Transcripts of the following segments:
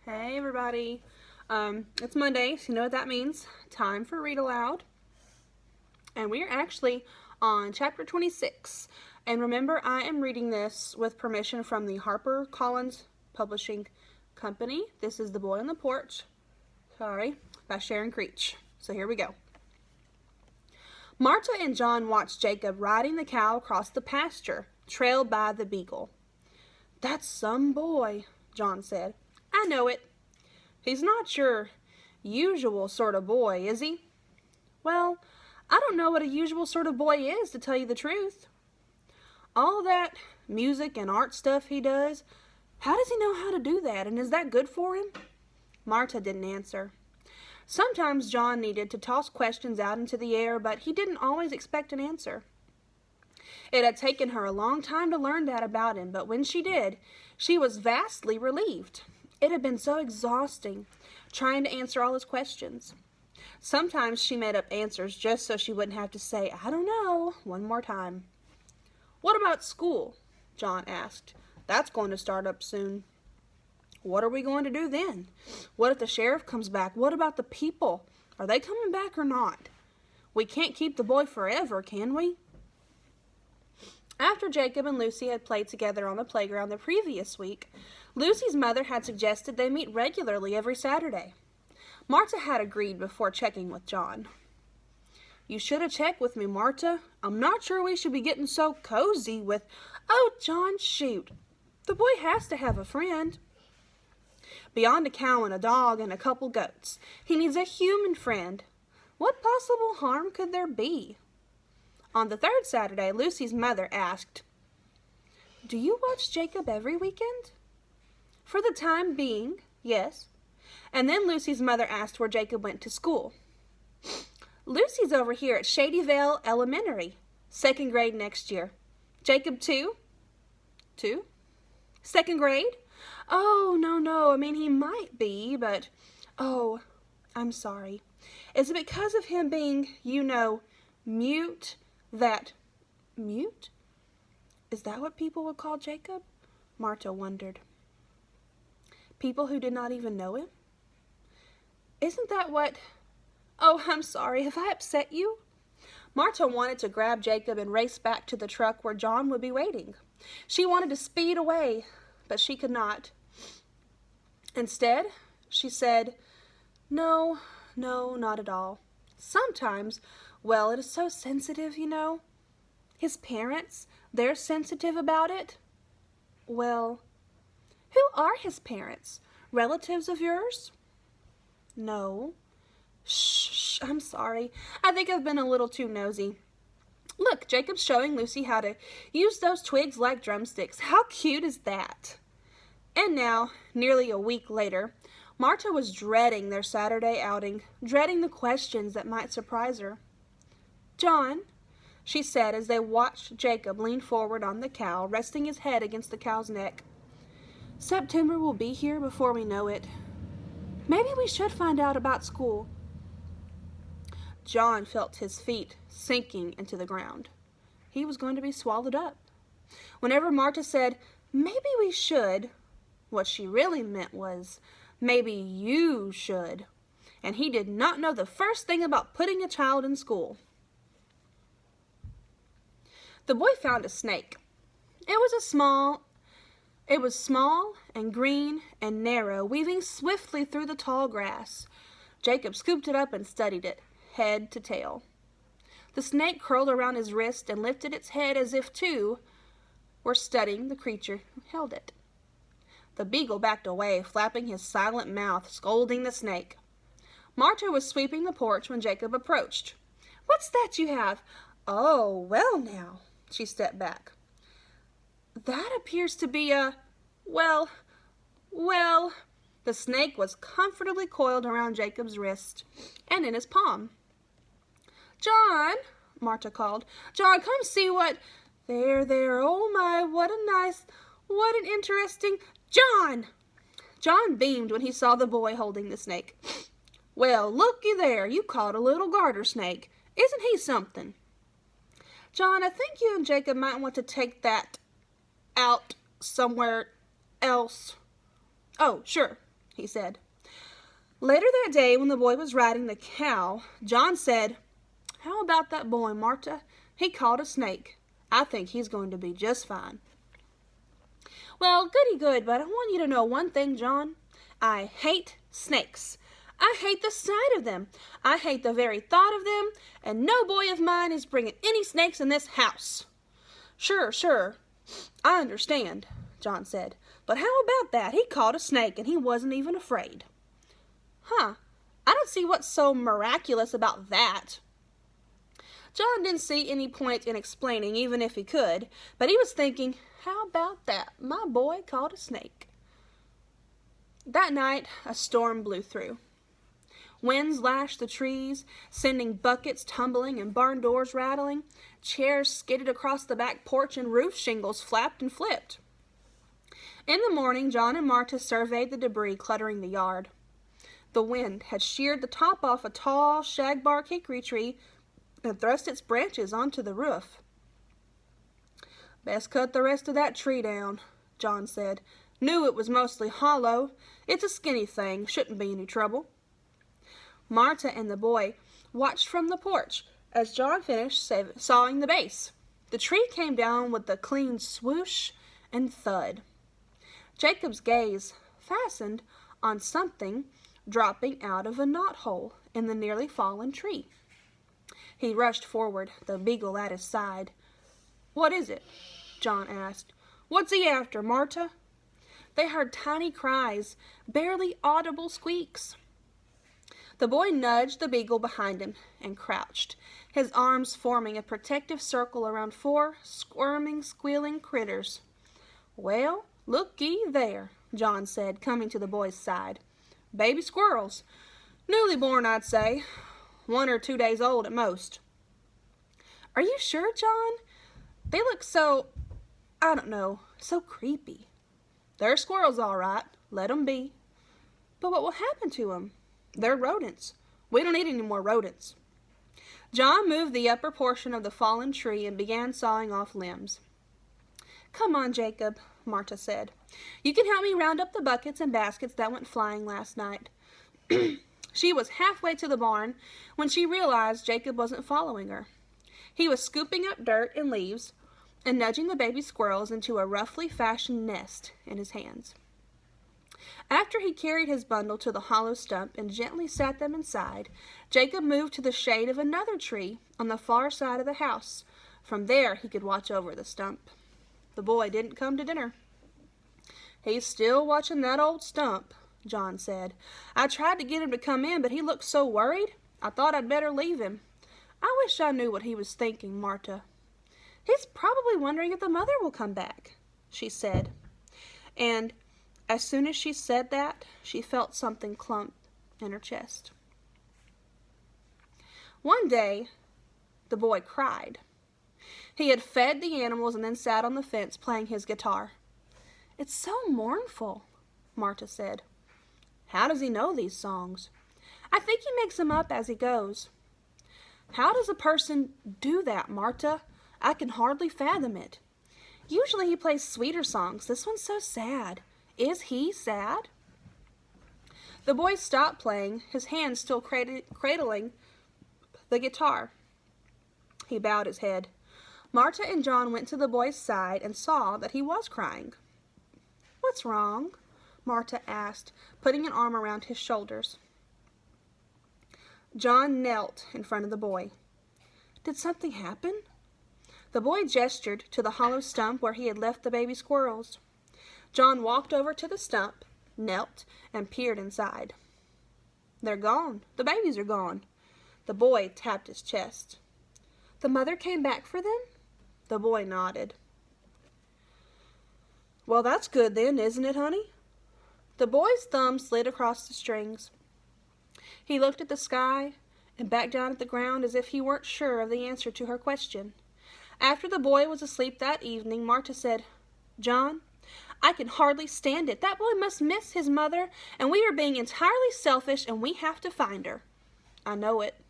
Hey everybody. It's Monday, so you know what that means. Time for Read Aloud. And we are actually on chapter 26. And remember, I am reading this with permission from the HarperCollins Publishing Company. This is The Boy on the Porch, by Sharon Creech. So here we go. Marta and John watched Jacob riding the cow across the pasture, trailed by the beagle. "That's some boy," John said. "I know it. He's not your usual sort of boy, is he?" "Well, I don't know what a usual sort of boy is, to tell you the truth." "All that music and art stuff he does, how does he know how to do that, and is that good for him?" Marta didn't answer. Sometimes John needed to toss questions out into the air, but he didn't always expect an answer. It had taken her a long time to learn that about him, but when she did, she was vastly relieved. It had been so exhausting, trying to answer all his questions. Sometimes she made up answers just so she wouldn't have to say, "I don't know," one more time. "What about school?" John asked. "That's going to start up soon." "What are we going to do then? What if the sheriff comes back? What about the people? Are they coming back or not? We can't keep the boy forever, can we?" After Jacob and Lucy had played together on the playground the previous week, Lucy's mother had suggested they meet regularly every Saturday. Marta had agreed before checking with John. "You should have checked with me, Marta. I'm not sure we should be getting so cozy with—" "Oh, John, shoot. The boy has to have a friend. Beyond a cow and a dog and a couple goats, he needs a human friend. What possible harm could there be?" On the third Saturday, Lucy's mother asked, "Do you watch Jacob every weekend?" "For the time being, yes." And then Lucy's mother asked where Jacob went to school. "Lucy's over here at Shadyvale Elementary, second grade next year." "Jacob too?" "Two? Second grade?" "Oh, no, I mean he might be, but—" "Oh, I'm sorry. Is it because of him being, mute that—" "Mute? Is that what people would call Jacob?" Marta wondered. People who did not even know him? "Isn't that what—" "Oh, I'm sorry. Have I upset you?" Marta wanted to grab Jacob and race back to the truck where John would be waiting. She wanted to speed away, but she could not. Instead, she said, No, not at all. Sometimes, well, it is so sensitive, His parents, they're sensitive about it." "Well, who are his parents? Relatives of yours?" "No." Shh, I'm sorry. I think I've been a little too nosy. Look, Jacob's showing Lucy how to use those twigs like drumsticks. How cute is that?" And now, nearly a week later, Marta was dreading their Saturday outing, dreading the questions that might surprise her. "John," she said as they watched Jacob lean forward on the cow, resting his head against the cow's neck, "September will be here before we know it. Maybe we should find out about school." John felt his feet sinking into the ground. He was going to be swallowed up. Whenever Marta said, "Maybe we should," what she really meant was, "Maybe you should." And he did not know the first thing about putting a child in school. The boy found a snake. It was small and green and narrow, weaving swiftly through the tall grass. Jacob scooped it up and studied it, head to tail. The snake curled around his wrist and lifted its head as if, too, were studying the creature who held it. The beagle backed away, flapping his silent mouth, scolding the snake. Marta was sweeping the porch when Jacob approached. "What's that you have?" "Oh, well now." She stepped back. "That appears to be well, the snake was comfortably coiled around Jacob's wrist and in his palm. "John," Marta called. "John, come see what—" There, oh my, what an interesting—" "John!" John beamed when he saw the boy holding the snake. "Well, looky there, you caught a little garter snake. Isn't he something?" "John, I think you and Jacob might want to take that out somewhere else." "Oh, sure. he said. Later that day, when the boy was riding the cow, John said, "How about that boy, Marta? He caught a snake. I think he's going to be just fine." "Well, goody good, but I want you to know one thing, John. I hate snakes. I hate the sight of them. I hate the very thought of them, and no boy of mine is bringing any snakes in this house." Sure, I understand," John said. "But how about that? He caught a snake and he wasn't even afraid." "Huh, I don't see what's so miraculous about that." John didn't see any point in explaining, even if he could, but he was thinking, how about that? My boy caught a snake. That night, a storm blew through. Winds lashed the trees, sending buckets tumbling and barn doors rattling. Chairs skidded across the back porch and roof shingles flapped and flipped. In the morning, John and Marta surveyed the debris cluttering the yard. The wind had sheared the top off a tall shagbark hickory tree and thrust its branches onto the roof. "Best cut the rest of that tree down," John said. "Knew it was mostly hollow. It's a skinny thing, shouldn't be any trouble." Marta and the boy watched from the porch as John finished sawing the base. The tree came down with a clean swoosh and thud. Jacob's gaze fastened on something dropping out of a knothole in the nearly fallen tree. He rushed forward, the beagle at his side. "What is it?" John asked. "What's he after, Marta?" They heard tiny cries, barely audible squeaks. The boy nudged the beagle behind him and crouched, his arms forming a protective circle around 4 squirming, squealing critters. "Well, looky there," John said, coming to the boy's side. "Baby squirrels. Newly born, I'd say. 1 or 2 days old at most." "Are you sure, John? They look so, I don't know, so creepy." "They're squirrels, all right. Let 'em be." "But what will happen to them?" "They're rodents. We don't need any more rodents." John moved the upper portion of the fallen tree and began sawing off limbs. "Come on, Jacob," Marta said. "You can help me round up the buckets and baskets that went flying last night." She was halfway to the barn when she realized Jacob wasn't following her. He was scooping up dirt and leaves and nudging the baby squirrels into a roughly fashioned nest in his hands. After he carried his bundle to the hollow stump and gently sat them inside, Jacob moved to the shade of another tree on the far side of the house. From there he could watch over the stump. The boy didn't come to dinner. "He's still watching that old stump," John said. "I tried to get him to come in, but he looked so worried, I thought I'd better leave him. I wish I knew what he was thinking, Marta." "He's probably wondering if the mother will come back," she said. And as soon as she said that, she felt something clump in her chest. One day, the boy cried. He had fed the animals and then sat on the fence playing his guitar. "It's so mournful," Marta said. "How does he know these songs?" "I think he makes them up as he goes." "How does a person do that, Marta? I can hardly fathom it. Usually he plays sweeter songs. This one's so sad. Is he sad?" The boy stopped playing, his hands still cradling the guitar. He bowed his head. Marta and John went to the boy's side and saw that he was crying. "What's wrong?" Marta asked, putting an arm around his shoulders. John knelt in front of the boy. "Did something happen?" The boy gestured to the hollow stump where he had left the baby squirrels. John walked over to the stump, knelt, and peered inside. "They're gone. The babies are gone." The boy tapped his chest. "The mother came back for them?" The boy nodded. "Well, that's good then, isn't it, honey?" The boy's thumb slid across the strings. He looked at the sky and back down at the ground as if he weren't sure of the answer to her question. After the boy was asleep that evening, Marta said, "John, I can hardly stand it. That boy must miss his mother, and we are being entirely selfish, and we have to find her." "I know it."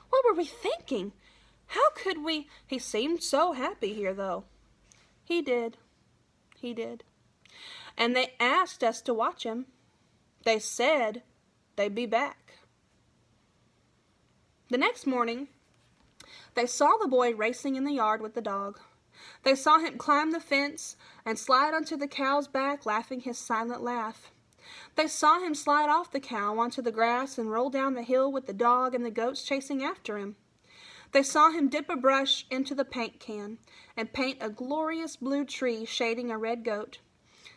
"What were we thinking? How could we—" "He seemed so happy here, though." He did. And they asked us to watch him. They said they'd be back. The next morning, they saw the boy racing in the yard with the dog. They saw him climb the fence and slide onto the cow's back, laughing his silent laugh. They saw him slide off the cow onto the grass and roll down the hill with the dog and the goats chasing after him. They saw him dip a brush into the paint can and paint a glorious blue tree shading a red goat.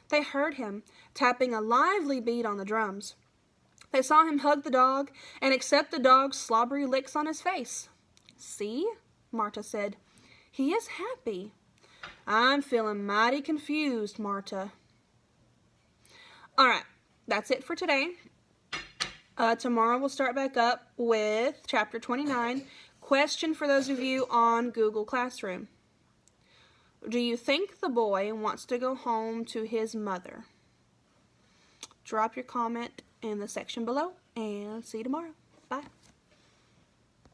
They heard him tapping a lively beat on the drums. They saw him hug the dog and accept the dog's slobbery licks on his face. "See," Marta said, "he is happy." "I'm feeling mighty confused, Marta." All right, that's it for today. Tomorrow we'll start back up with chapter 29. Question for those of you on Google Classroom. Do you think the boy wants to go home to his mother? Drop your comment in the section below, and see you tomorrow. Bye.